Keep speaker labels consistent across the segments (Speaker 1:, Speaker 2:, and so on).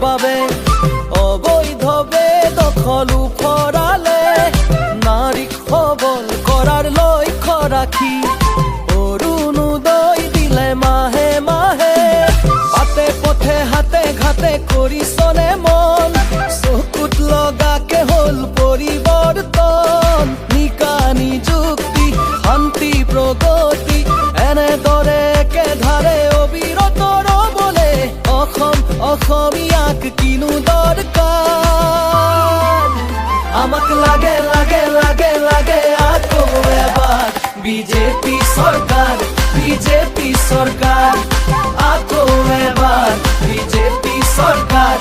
Speaker 1: বাবে অবৈধভাৱে দখল কৰালে নাৰীক সবল কৰাৰ লক্ষ্য ৰাখি অৰুণোদয় দিলে মাহে মাহে বাটে পথে হাতে ঘাটে কৰিছনে মন চকুত লগাকে হ'ল পৰিৱৰ্তন নিকা নিযুক্তি শান্তি প্ৰগতি এনেদৰে একেধাৰে অবিৰত ৰ'বলে অসমীয়াক কিনো দৰকাৰ আমাক লাগে লাগে লাগে লাগে আকৌ এবাৰ বিজেপি চৰকাৰ আকৌ এবাৰ বিজেপি চৰকাৰ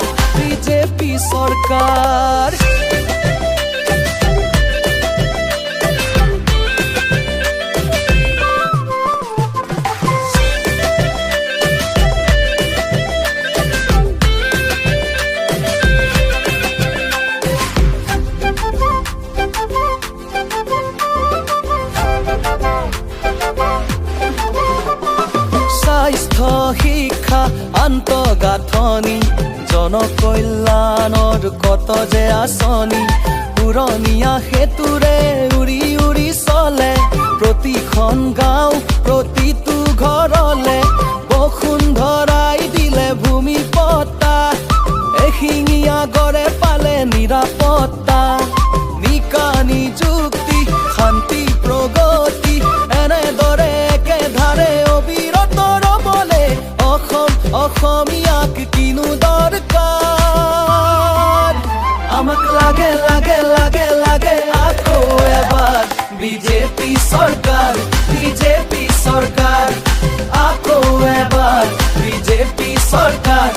Speaker 1: স্বাস্থ্য শিক্ষা আন্তঃগাঁথনি জনকল্যাণৰ কত যে আঁচনি পুৰণীয়া সেতুৰে উৰি উৰি চলে প্ৰতিখন গাঁও প্ৰতিটো ঘৰলে বসুন্ধৰাই দিলে ভূমি পট্টা এশিঙীয়া গড়ে পালে নিৰাপত্তা নিকা নিযুক্তি শান্তি প্ৰগতি এনেদৰে একেধাৰে অবিৰত ৰ'বলে অসমীয়াক কিনো দৰকাৰ আমাক লাগে লাগে লাগে লাগে আকৌ এবাৰ বিজেপি চৰকাৰ আকৌ এবাৰ বিজেপি চৰকাৰ